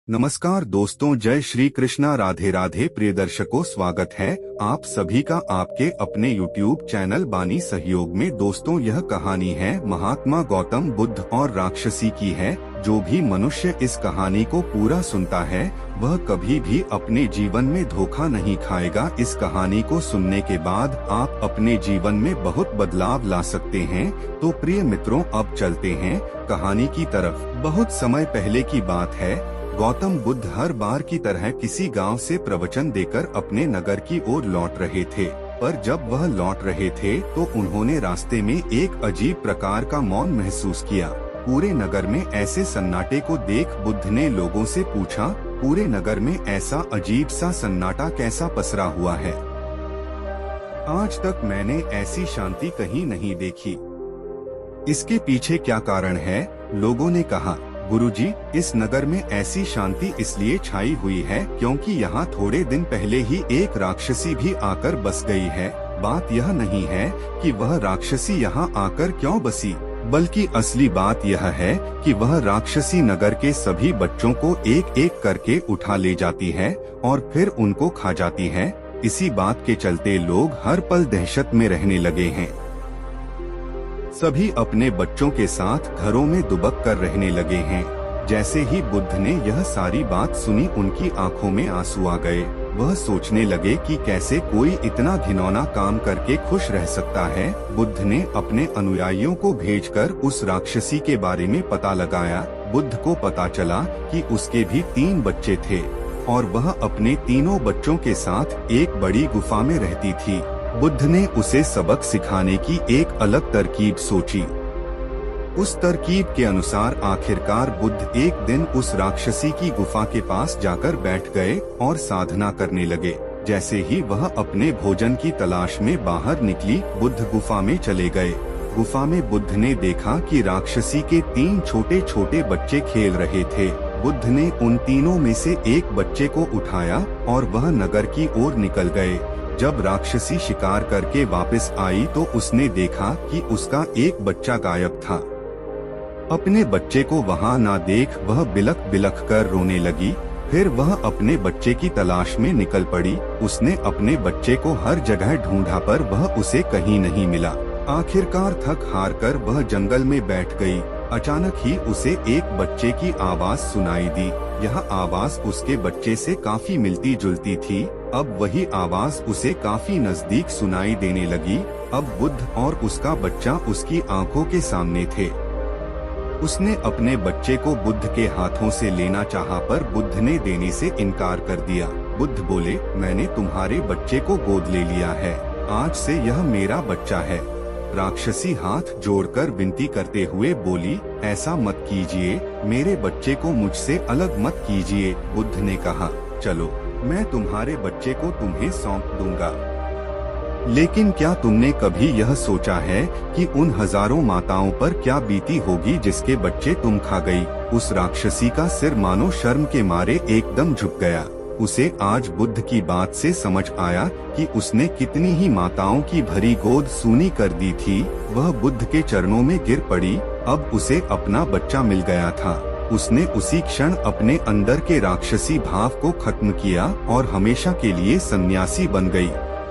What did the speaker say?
नमस्कार दोस्तों, जय श्री कृष्णा, राधे राधे। प्रिय दर्शकों, स्वागत है आप सभी का आपके अपने YouTube चैनल बानी सहयोग में। दोस्तों, यह कहानी है महात्मा गौतम बुद्ध और राक्षसी की है। जो भी मनुष्य इस कहानी को पूरा सुनता है वह कभी भी अपने जीवन में धोखा नहीं खाएगा। इस कहानी को सुनने के बाद आप अपने जीवन में बहुत बदलाव ला सकते हैं। तो प्रिय मित्रों, अब चलते हैं कहानी की तरफ। बहुत समय पहले की बात है। गौतम बुद्ध हर बार की तरह किसी गांव से प्रवचन देकर अपने नगर की ओर लौट रहे थे। पर जब वह लौट रहे थे तो उन्होंने रास्ते में एक अजीब प्रकार का मौन महसूस किया। पूरे नगर में ऐसे सन्नाटे को देख बुद्ध ने लोगों से पूछा, पूरे नगर में ऐसा अजीब सा सन्नाटा कैसा पसरा हुआ है? आज तक मैंने ऐसी शांति कहीं नहीं देखी। इसके पीछे क्या कारण है? लोगों ने कहा, गुरुजी, इस नगर में ऐसी शांति इसलिए छाई हुई है क्योंकि यहाँ थोड़े दिन पहले ही एक राक्षसी भी आकर बस गई है। बात यह नहीं है कि वह राक्षसी यहाँ आकर क्यों बसी, बल्कि असली बात यह है कि वह राक्षसी नगर के सभी बच्चों को एक एक करके उठा ले जाती है और फिर उनको खा जाती है। इसी बात के चलते लोग हर पल दहशत में रहने लगे हैं। सभी अपने बच्चों के साथ घरों में दुबक कर रहने लगे हैं। जैसे ही बुद्ध ने यह सारी बात सुनी, उनकी आंखों में आंसू आ गए। वह सोचने लगे कि कैसे कोई इतना घिनौना काम करके खुश रह सकता है। बुद्ध ने अपने अनुयायियों को भेजकर उस राक्षसी के बारे में पता लगाया। बुद्ध को पता चला कि उसके भी 3 बच्चे थे और वह अपने तीनों बच्चों के साथ एक बड़ी गुफा में रहती थी। बुद्ध ने उसे सबक सिखाने की एक अलग तरकीब सोची। उस तरकीब के अनुसार आखिरकार बुद्ध एक दिन उस राक्षसी की गुफा के पास जाकर बैठ गए और साधना करने लगे। जैसे ही वह अपने भोजन की तलाश में बाहर निकली, बुद्ध गुफा में चले गए। गुफा में बुद्ध ने देखा कि राक्षसी के 3 छोटे छोटे बच्चे खेल रहे थे। बुद्ध ने उन तीनों में से एक बच्चे को उठाया और वह नगर की ओर निकल गए। जब राक्षसी शिकार करके वापस आई तो उसने देखा कि उसका एक बच्चा गायब था। अपने बच्चे को वहां ना देख वह बिलख बिलख कर रोने लगी। फिर वह अपने बच्चे की तलाश में निकल पड़ी। उसने अपने बच्चे को हर जगह ढूंढा पर वह उसे कहीं नहीं मिला। आखिरकार थक हार कर वह जंगल में बैठ गई। अचानक ही उसे एक बच्चे की आवाज सुनाई दी। यह आवाज उसके बच्चे से काफी मिलती जुलती थी। अब वही आवाज उसे काफी नजदीक सुनाई देने लगी। अब बुद्ध और उसका बच्चा उसकी आंखों के सामने थे। उसने अपने बच्चे को बुद्ध के हाथों से लेना चाहा पर बुद्ध ने देने से इनकार कर दिया। बुद्ध बोले, मैंने तुम्हारे बच्चे को गोद ले लिया है, आज से यह मेरा बच्चा है। राक्षसी हाथ जोड़कर विनती करते हुए बोली, ऐसा मत कीजिए, मेरे बच्चे को मुझसे अलग मत कीजिए। बुद्ध ने कहा, चलो मैं तुम्हारे बच्चे को तुम्हें सौंप दूंगा। लेकिन क्या तुमने कभी यह सोचा है कि उन हजारों माताओं पर क्या बीती होगी जिसके बच्चे तुम खा गई? उस राक्षसी का सिर मानो शर्म के मारे एकदम झुक गया। उसे आज बुद्ध की बात से समझ आया कि उसने कितनी ही माताओं की भरी गोद सूनी कर दी थी। वह बुद्ध के चरणों में गिर पड़ी। अब उसे अपना बच्चा मिल गया था। उसने उसी क्षण अपने अंदर के राक्षसी भाव को खत्म किया और हमेशा के लिए सन्यासी बन गई।